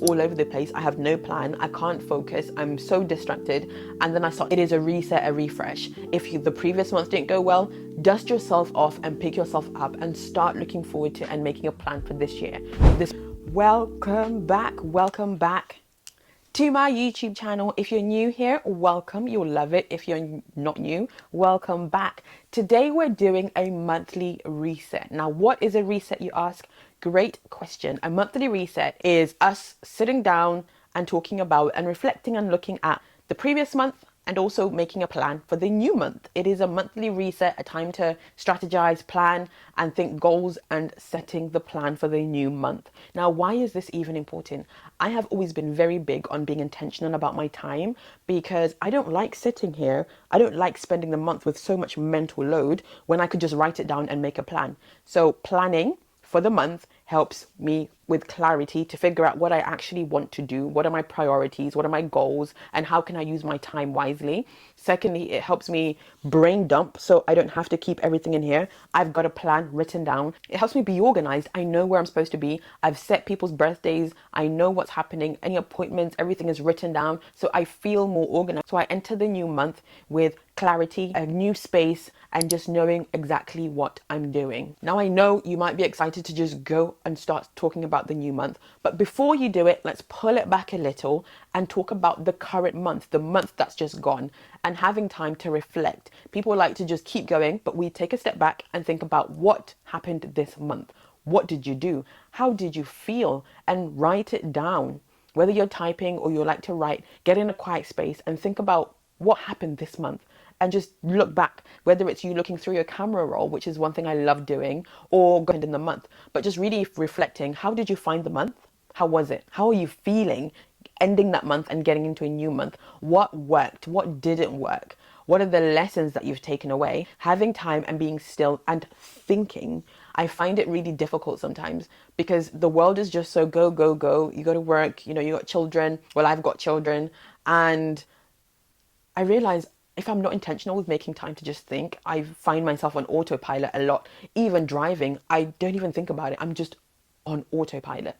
all over the place. I have no plan. I can't focus. I'm so distracted. And then I thought it is a reset, a refresh. If the previous month didn't go well, dust yourself off and pick yourself up and start looking forward to and making a plan for this year. Welcome back to my YouTube channel. If you're new here, welcome. You'll love it. If you're not new, welcome back. Today we're doing a monthly reset. Now, what is a reset, you ask? Great question. A monthly reset is us sitting down and talking about and reflecting and looking at the previous month and also making a plan for the new month. It is a monthly reset, a time to strategize, plan, and think goals and setting the plan for the new month. Now, why is this even important? I have always been very big on being intentional about my time because I don't like sitting here. I don't like spending the month with so much mental load when I could just write it down and make a plan. So planning for the month helps me with clarity to figure out what I actually want to do, what are my priorities, what are my goals, and how can I use my time wisely. Secondly, it helps me brain dump so I don't have to keep everything in here. I've got a plan written down. It helps me be organized. I know where I'm supposed to be. I've set people's birthdays. I know what's happening, any appointments, everything is written down. So I feel more organized. So I enter the new month with clarity, a new space, and just knowing exactly what I'm doing. Now, I know you might be excited to just go and start talking about the new month, but before you do it, let's pull it back a little and talk about the current month, the month that's just gone, and having time to reflect. People like to just keep going, but we take a step back and think about what happened this month. What did you do? How did you feel? And write it down. Whether you're typing or you like to write, get in a quiet space and think about what happened this month. And just look back, whether it's you looking through your camera roll, which is one thing I love doing, or going in the month, but just really reflecting, how did you find the month? How was it? How are you feeling ending that month and getting into a new month? What worked? What didn't work? What are the lessons that you've taken away? Having time and being still and thinking. I find it really difficult sometimes because the world is just so go, go, go. You go to work, you got children. Well, I've got children, and I realize if I'm not intentional with making time to just think, I find myself on autopilot a lot. Even driving, I don't even think about it. I'm just on autopilot.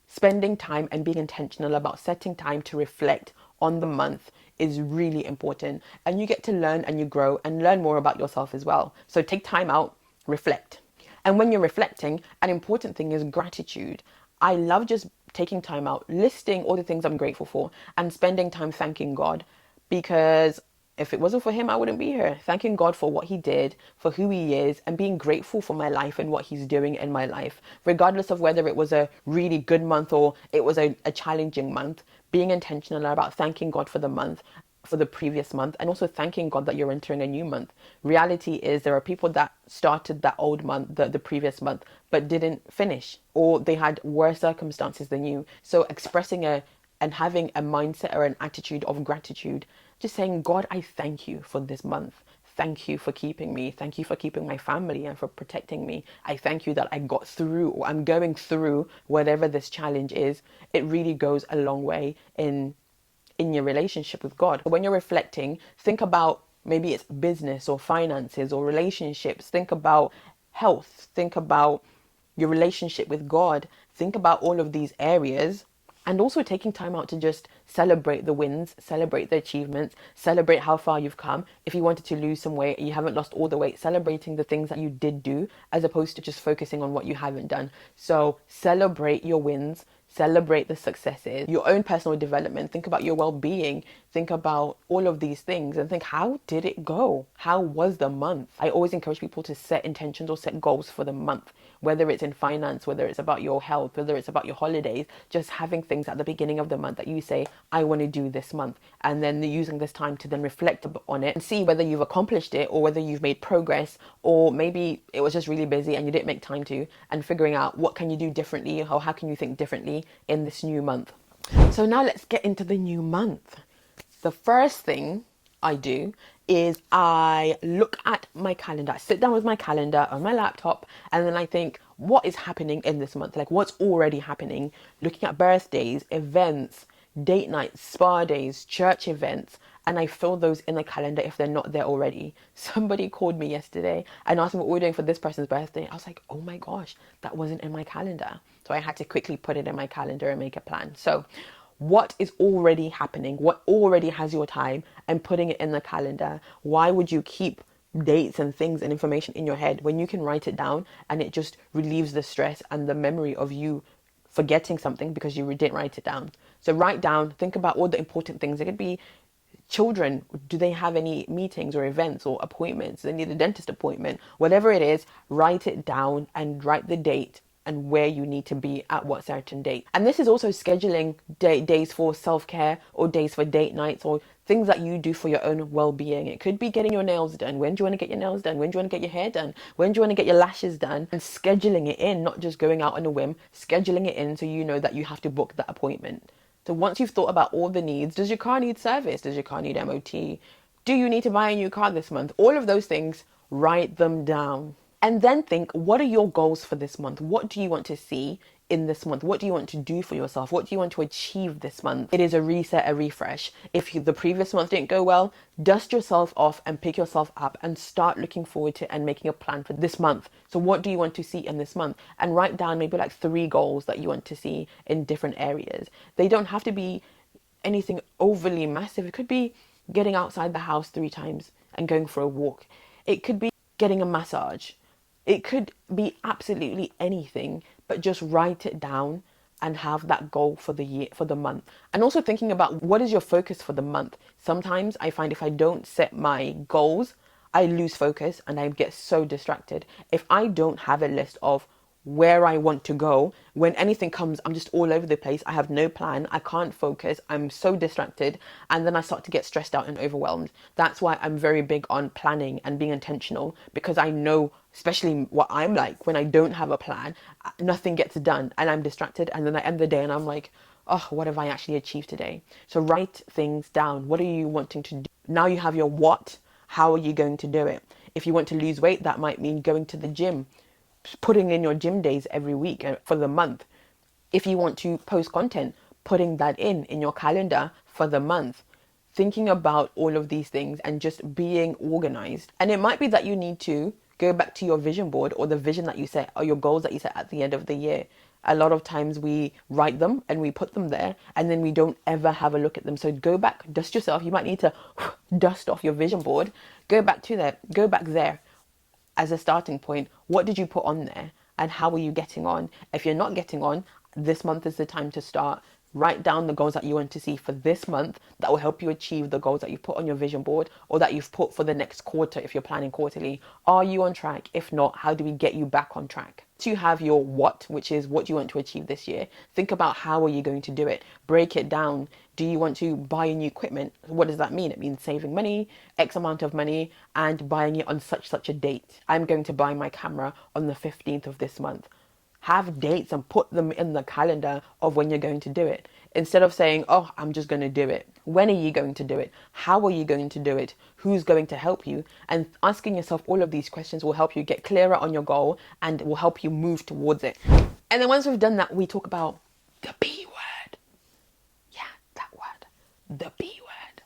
Spending time and being intentional about setting time to reflect on the month is really important. And you get to learn and you grow and learn more about yourself as well. So take time out, reflect. And when you're reflecting, an important thing is gratitude. I love just taking time out, listing all the things I'm grateful for and spending time thanking God, because if it wasn't for him, I wouldn't be here. Thanking God for what he did, for who he is, and being grateful for my life and what he's doing in my life. Regardless of whether it was a really good month or it was a challenging month, being intentional about thanking God for the month, for the previous month, and also thanking God that you're entering a new month. Reality is there are people that started that old month, the previous month, but didn't finish, or they had worse circumstances than you. So expressing and having a mindset or an attitude of gratitude, just saying, God, I thank you for this month. Thank you for keeping me. Thank you for keeping my family and for protecting me. I thank you that I got through, or I'm going through whatever this challenge is. It really goes a long way in your relationship with God. When you're reflecting, think about maybe it's business or finances or relationships. Think about health. Think about your relationship with God. Think about all of these areas. And also taking time out to just celebrate the wins, celebrate the achievements, celebrate how far you've come. If you wanted to lose some weight and you haven't lost all the weight, celebrating the things that you did do as opposed to just focusing on what you haven't done. So celebrate your wins, celebrate the successes, your own personal development. Think about your well-being. Think about all of these things and think, how did it go? How was the month? I always encourage people to set intentions or set goals for the month, whether it's in finance, whether it's about your health, whether it's about your holidays, just having things at the beginning of the month that you say, I want to do this month. And then using this time to then reflect on it and see whether you've accomplished it or whether you've made progress, or maybe it was just really busy and you didn't make time to, and figuring out what can you do differently, or how can you think differently in this new month. So now let's get into the new month. The first thing I do is I look at my calendar. I sit down with my calendar on my laptop and then I think, what is happening in this month? Like, what's already happening? Looking at birthdays, events, date nights, spa days, church events, and I fill those in the calendar if they're not there already. Somebody called me yesterday and asked me what we're doing for this person's birthday. I was like, oh my gosh, that wasn't in my calendar. So I had to quickly put it in my calendar and make a plan. So what is already happening, what already has your time, and putting it in the calendar? Why would you keep dates and things and information in your head when you can write it down, and it just relieves the stress and the memory of you forgetting something because you didn't write it down? So write down, think about all the important things. It could be children, do they have any meetings or events or appointments? They need a dentist appointment. Whatever it is, write it down and write the date and where you need to be at what certain date. And this is also scheduling days for self-care or days for date nights or things that you do for your own well-being. It could be getting your nails done. When do you want to get your nails done? When do you want to get your hair done? When do you want to get your lashes done? And scheduling it in, not just going out on a whim, scheduling it in so you know that you have to book that appointment. So once you've thought about all the needs, does your car need service? Does your car need MOT? Do you need to buy a new car this month? All of those things, write them down. And then think, what are your goals for this month? What do you want to see in this month? What do you want to do for yourself? What do you want to achieve this month? It is a reset, a refresh. If the previous month didn't go well, dust yourself off and pick yourself up and start looking forward to and making a plan for this month. So what do you want to see in this month? And write down maybe like 3 goals that you want to see in different areas. They don't have to be anything overly massive. It could be getting outside the house 3 times and going for a walk. It could be getting a massage. It could be absolutely anything, but just write it down and have that goal for the year, for the month. And also thinking about what is your focus for the month. Sometimes I find if I don't set my goals, I lose focus and I get so distracted. If I don't have a list of where I want to go, when anything comes, I'm just all over the place. I have no plan. I can't focus. I'm so distracted. And then I start to get stressed out and overwhelmed. That's why I'm very big on planning and being intentional, because I know, especially what I'm like, when I don't have a plan, nothing gets done and I'm distracted. And then I end the day and I'm like, oh, what have I actually achieved today? So write things down. What are you wanting to do? Now you have your what. How are you going to do it? If you want to lose weight, that might mean going to the gym, putting in your gym days every week for the month. If you want to post content, putting that in your calendar for the month. Thinking about all of these things and just being organized. And it might be that you need to go back to your vision board or the vision that you set or your goals that you set at the end of the year. A lot of times we write them and we put them there and then we don't ever have a look at them. So go back, dust yourself. You might need to dust off your vision board. Go back there as a starting point. What did you put on there and how are you getting on? If you're not getting on, this month is the time to start. Write down the goals that you want to see for this month that will help you achieve the goals that you've put on your vision board or that you've put for the next quarter if you're planning quarterly. Are you on track? If not, how do we get you back on track? To have your what, which is what you want to achieve this year. Think about how are you going to do it. Break it down. Do you want to buy a new equipment? What does that mean? It means saving money, X amount of money, and buying it on such a date. I'm going to buy my camera on the 15th of this month. Have dates and put them in the calendar of when you're going to do it. Instead of saying, oh, I'm just going to do it. When are you going to do it? How are you going to do it? Who's going to help you? And asking yourself all of these questions will help you get clearer on your goal and will help you move towards it. And then once we've done that, we talk about the B word. Yeah, that word. The B word.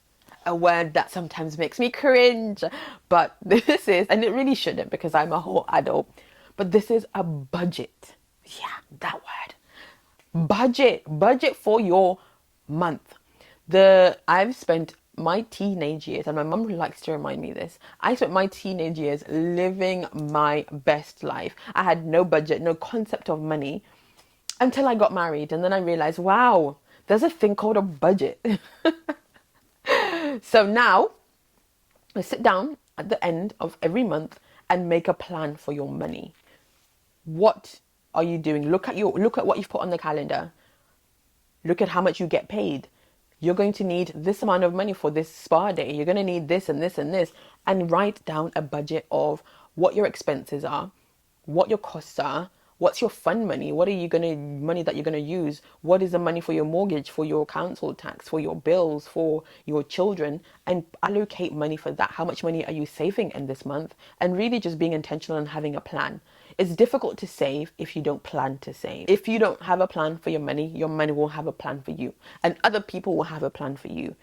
A word that sometimes makes me cringe. But this is, and it really shouldn't because I'm a whole adult, but this is a budget. Yeah, that word. Budget for your month. I've spent my teenage years, and my mum likes to remind me this, I spent my teenage years living my best life. I had no budget, no concept of money until I got married, and then I realized, wow, there's a thing called a budget. So now I sit down at the end of every month and make a plan for your money. What are you doing? Look at what you've put on the calendar. Look at how much you get paid. You're going to need this amount of money for this spa day. You're going to need this and this and this. And write down a budget of what your expenses are, what your costs are, what's your fund money, money that you're going to use, what is the money for your mortgage, for your council tax, for your bills, for your children, and allocate money for that. How much money are you saving in this month? And really just being intentional and having a plan. It's difficult to save if you don't plan to save. If you don't have a plan for your money will have a plan for you. And other people will have a plan for you.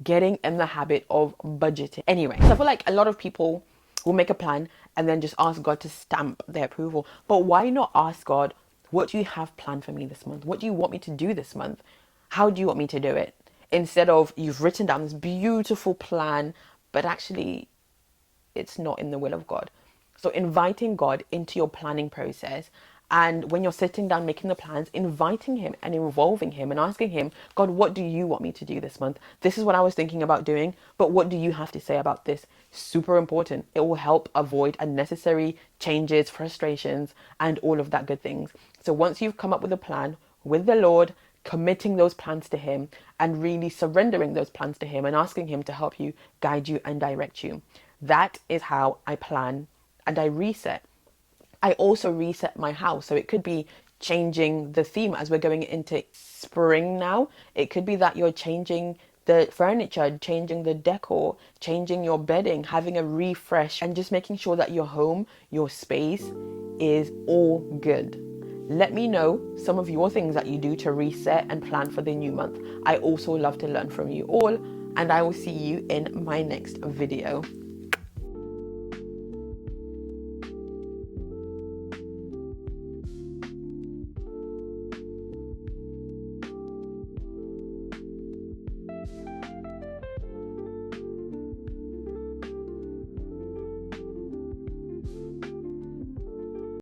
getting in the habit of budgeting. Anyway, so I feel like a lot of people will make a plan and then just ask God to stamp their approval. But why not ask God, what do you have planned for me this month? What do you want me to do this month? How do you want me to do it? Instead of you've written down this beautiful plan, but actually it's not in the will of God. So inviting God into your planning process, and when you're sitting down making the plans, inviting him and involving him and asking him, God, what do you want me to do this month? This is what I was thinking about doing, but what do you have to say about this? Super important. It will help avoid unnecessary changes, frustrations, and all of that good things. So once you've come up with a plan with the Lord, committing those plans to him and really surrendering those plans to him and asking him to help you, guide you, and direct you. That is how I plan and I reset. I also reset my house. So it could be changing the theme as we're going into spring now. It could be that you're changing the furniture, changing the decor, changing your bedding, having a refresh, and just making sure that your home, your space is all good. Let me know some of your things that you do to reset and plan for the new month. I also love to learn from you all, and I will see you in my next video.